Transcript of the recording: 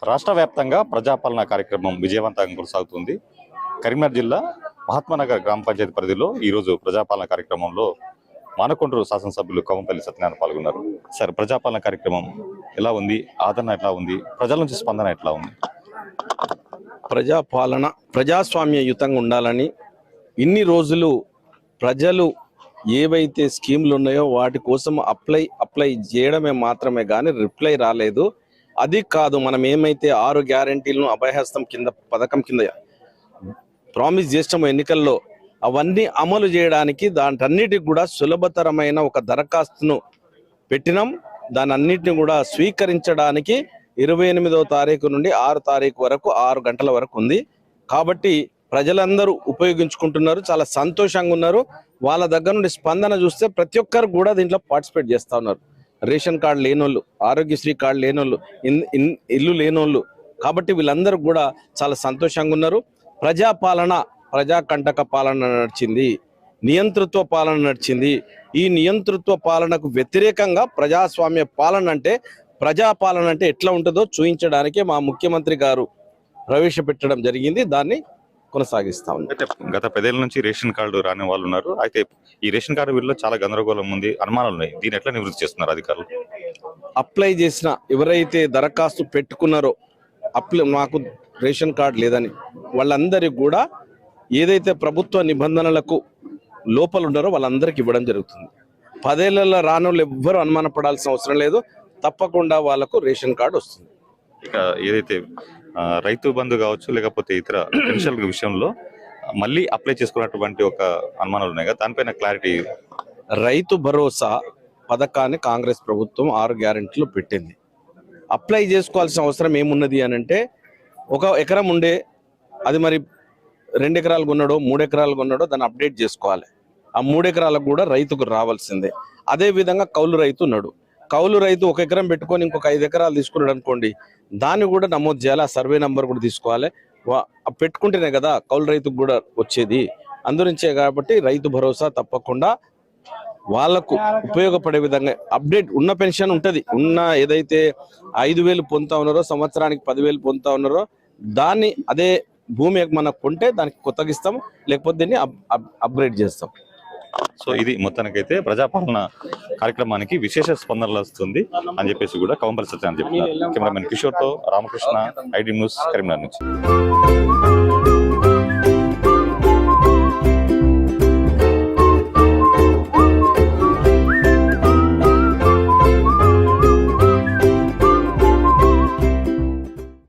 రాష్ట్ర వ్యాప్తంగా ప్రజాపాలన కార్యక్రమం విజయవంతంగా కొనసాగుతుంది. కరీంనగర్ జిల్లా మహాత్మానగర్ గ్రామ పంచాయతీ పరిధిలో ఈరోజు ప్రజాపాలన కార్యక్రమంలో మానకొండూరు శాసనసభ్యులు కవంపల్లి సత్యనారాయణ పాల్గొన్నారు. సార్, ప్రజాపాలన కార్యక్రమం ఎలా ఉంది? ఆదరణ ఎట్లా ఉంది? ప్రజల నుంచి స్పందన ఎట్లా ఉంది? ప్రజాపాలన ప్రజాస్వామ్యయుతంగా ఉండాలని ఇన్ని రోజులు ప్రజలు ఏవైతే స్కీమ్లు ఉన్నాయో వాటి కోసం అప్లై చేయడమే మాత్రమే కానీ రిప్లై రాలేదు. అది కాదు, మనం ఏమైతే 6 గ్యారంటీలను అభయహస్తం కింద పథకం కింద ప్రామిస్ చేస్తామో ఎన్నికల్లో అవన్నీ అమలు చేయడానికి దాంటన్నిటికి కూడా సులభతరమైన ఒక దరఖాస్తును పెట్టినాం. దాని అన్నిటిని కూడా స్వీకరించడానికి 28వ తారీఖు నుండి 6 తారీఖు వరకు 6 గంటల వరకు ఉంది. కాబట్టి ప్రజలందరూ ఉపయోగించుకుంటున్నారు, చాలా సంతోషంగా ఉన్నారు. వాళ్ళ దగ్గర నుండి స్పందన చూస్తే ప్రతి ఒక్కరు కూడా దీంట్లో పార్టిసిపేట్ చేస్తూ ఉన్నారు. రేషన్ కార్డు లేనోళ్ళు, ఆరోగ్యశ్రీ కార్డు లేనోళ్ళు, ఇల్లు లేనోళ్ళు. కాబట్టి వీళ్ళందరూ కూడా చాలా సంతోషంగా ఉన్నారు. ప్రజాపాలన ప్రజాకంటక పాలన నడిచింది, నియంతృత్వ పాలన నడిచింది. ఈ నియంతృత్వ పాలనకు వ్యతిరేకంగా ప్రజాస్వామ్య పాలన అంటే ప్రజాపాలన అంటే ఎట్లా ఉంటుందో చూపించడానికే మా ముఖ్యమంత్రి గారు ప్రవేశపెట్టడం జరిగింది. దాన్ని కొనసాగిస్తా ఉంది. గత 10 ఏళ్ల నుంచి రేషన్ కార్డు రాని వాళ్ళు ఉన్నారు. అయితే ఈ రేషన్ కార్డు వీళ్ళలో చాలా గందరగోళం ఉంది, అనుమానాలు ఉన్నాయి. దీన్ని ఎట్లా నివృత్తి చేస్తున్నారు అధికారులు? అప్లై చేసిన ఎవరైతే దరఖాస్తు పెట్టుకున్నారో మాకు రేషన్ కార్డు లేదని వాళ్ళందరికీ కూడా ఏదైతే ప్రభుత్వ నిబంధనలకు లోపల ఉన్నారో వాళ్ళందరికీ ఇవ్వడం జరుగుతుంది. 10 ఏళ్లలో రానోళ్ళు ఎవ్వరూ అనుమానపడాల్సిన అవసరం లేదు. తప్పకుండా వాళ్ళకు రేషన్ కార్డు వస్తుంది. ఇక ఏదైతే రైతు బంధు కావచ్చు, లేకపోతే ఇతర పెన్షన్ విషయంలో మళ్ళీ అప్లై చేసుకున్నటువంటి ఒక అనుమానాలు ఉన్నాయి కదా, దానిపైన క్లారిటీ. రైతు భరోసా పథకాన్ని కాంగ్రెస్ ప్రభుత్వం 6 గ్యారెంటీలు పెట్టింది. అప్లై చేసుకోవాల్సిన అవసరం ఏమున్నది అని అంటే, 1 ఎకరం ఉండే అది మరి 2 ఎకరాలు కొన్నాడో 3 ఎకరాలు కొన్నాడో దాన్ని అప్డేట్ చేసుకోవాలి. ఆ 3 ఎకరాలకు కూడా రైతుకు రావాల్సిందే. అదే విధంగా కౌలు రైతు ఉన్నాడు. కౌలు రైతు 1 ఎకరం పెట్టుకొని ఇంకొక 5 ఎకరాలు తీసుకున్నాడు అనుకోండి, దాన్ని కూడా నమోదు చేయాలి. ఆ సర్వే నెంబర్ కూడా తీసుకోవాలి. పెట్టుకుంటేనే కదా కౌలు రైతుకు కూడా వచ్చేది. అందునుంచే కాబట్టి రైతు భరోసా తప్పకుండా వాళ్లకు ఉపయోగపడే విధంగా అప్డేట్ ఉన్న పెన్షన్ ఉంటుంది. ఉన్న ఏదైతే 5,000 పొందుతా ఉన్నారో, సంవత్సరానికి 10,000 పొందుతా ఉన్నారో, దాన్ని అదే భూమి మనకు కొంటే దానికి కొత్తగిస్తాం, లేకపోతే దీన్ని అప్గ్రేడ్ చేస్తాం. సో ఇది మొత్తానికైతే ప్రజాపాలన కార్యక్రమానికి విశేష స్పందనలు వస్తుంది అని చెప్పేసి కూడా కవంపల్లి సత్యనారాయణ చెప్తున్నారు. కెమెరామెన్ కిషోర్తో రామకృష్ణ, ఐడి న్యూస్, కరీంనగర్ నుంచి.